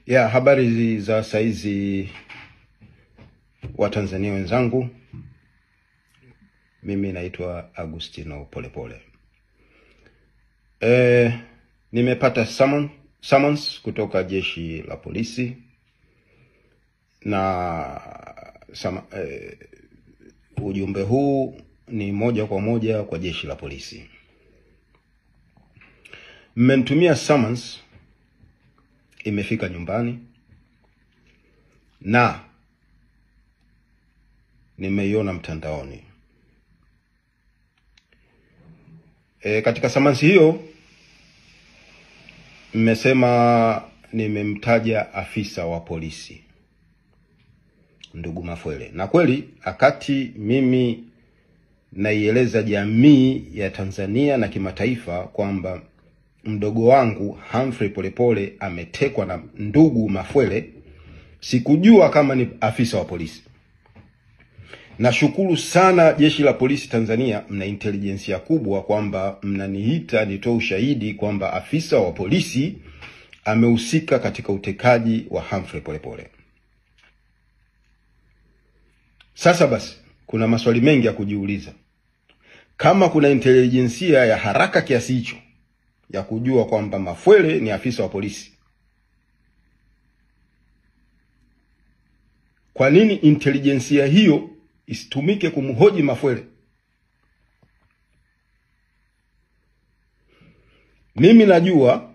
Ya habari za saizi wa Tanzania wenzangu. Mimi naitwa Agustino Polepole. Nimepata summons kutoka jeshi la polisi na ujumbe huu ni moja kwa moja kwa jeshi la polisi. Mmenitumia summons, imefika nyumbani na nimeiona mtandaoni. Katika summons hiyo mmesema nimemtaja afisa wa polisi ndugu Mafwele. Na kweli akati mimi naieleza jamii ya Tanzania na kimataifa kwamba mdogo wangu Humphrey Polepole ametekwa na ndugu Mafwele, sikujua kama ni afisa wa polisi. Nashukuru sana jeshi la polisi Tanzania, mna intelijensia kubwa kwamba mnaniita nitoe ushahidi kwamba afisa wa polisi amehusika katika utekaji wa Humphrey Polepole. Sasa basi, kuna maswali mengi ya kujiuliza. Kama kuna intelijensia ya haraka kiasi hicho ya kujua kwamba Mafwele ni afisa wa polisi, kwa nini intelijensia hiyo isitumike kumhoji Mafwele? Mimi najua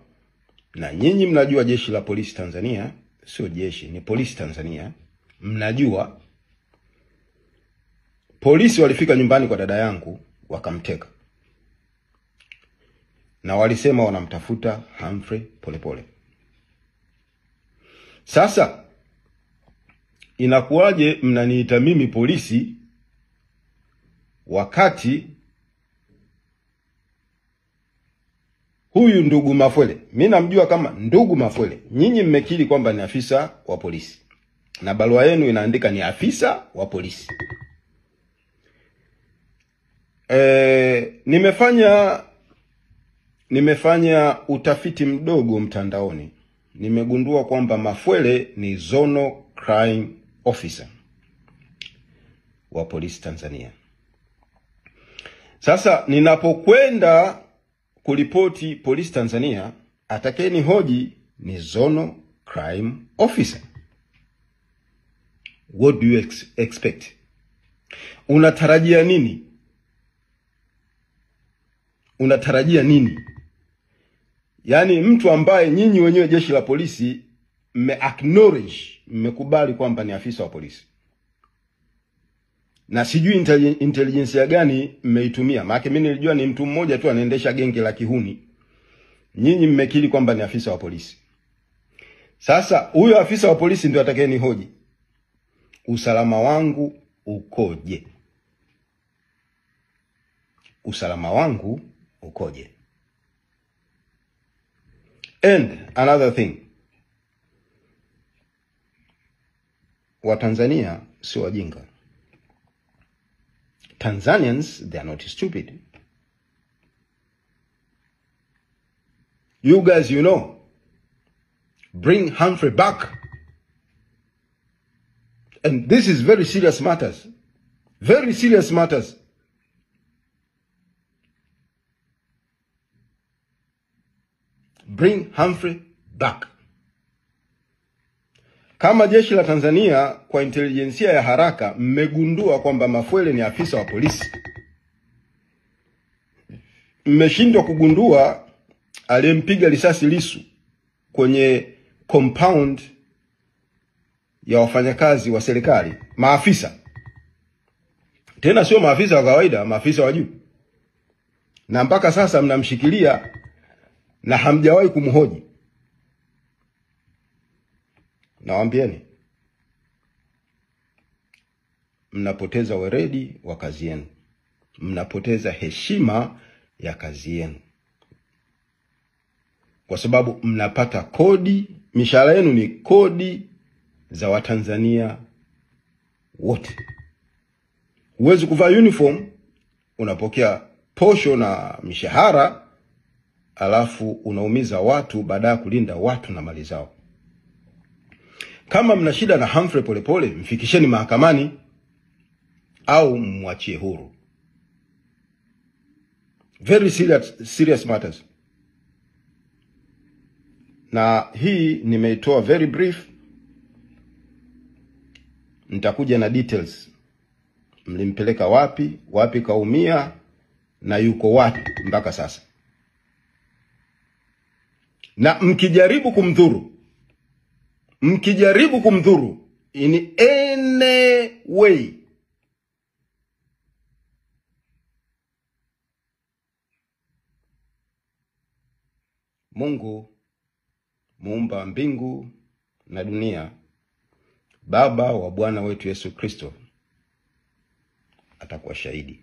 na nyinyi mnajua, jeshi la polisi Tanzania, sio jeshi, ni polisi Tanzania, mnajua polisi walifika nyumbani kwa dada yangu wakamteka. Na walisema wanamtafuta Humphrey Polepole. Sasa inakuwaje mnaniita mimi polisi wakati huyu ndugu Mafwele, mimi namjua kama ndugu Mafwele, nyinyi mmekiri kwamba ni afisa wa polisi na barua yenu inaandika ni afisa wa polisi. Nimefanya utafiti mdogo mtandaoni. Nimegundua kwamba Mafwele ni Zonal Crime Officer wa polisi Tanzania. Sasa ninapokwenda kuripoti polisi Tanzania, atakeni hoji ni Zonal Crime Officer. What do you expect? Unatarajia nini? Unatarajia nini? Yani mtu ambaye nyinyi wenyewe jeshi la polisi mmekubali kwamba ni afisa wa polisi. Na sijui intelligence gani mmeitumia. Maana mimi nilijua ni mtu mmoja tu anaendesha genge la kihuni. Nyinyi mmekiri kwamba ni afisa wa polisi. Sasa huyo afisa wa polisi ndio atakayeni hoji usalama wangu ukoje? Usalama wangu ukoje? And another thing, wa Tanzania si wajinga. Tanzanians, they are not stupid. You guys, you know, bring Humphrey back. And this is very serious matters. Very serious matters. Bring Humphrey back. Kama jeshi la Tanzania kwa intelijensia ya haraka mmegundua kwamba Mafwele ni afisa wa polisi, mmeshindwa kugundua aliyempiga risasi Lissu kwenye compound ya wafanyakazi wa serikali, maafisa. Tena sio maafisa wa kawaida, maafisa wa juu. Na mpaka sasa mnamshikilia na hamjawahi kumhoji. Nawaambieni, mnapoteza weledi wa kazi yenu. Mnapoteza heshima ya kazi yenu. Kwa sababu mnapata kodi, mishahara yenu ni kodi za Watanzania wote. Huwezi kuvaa uniform, unapokea posho na mishahara, alafu unaumiza watu baada ya kulinda watu na mali zao. Kama mna shida na Humphrey Polepole, mfikisheni mahakamani au mwachie huru. Very serious matters. Na hii nimeitoa very brief. Nitakuja na details. Mlimpeleka wapi, wapi kaumia, na yuko wapi mpaka sasa. Na mkijaribu kumdhuru in any way, Mungu muumba mbingu na dunia, Baba wa Bwana wetu Yesu Kristo, atakuwa shahidi.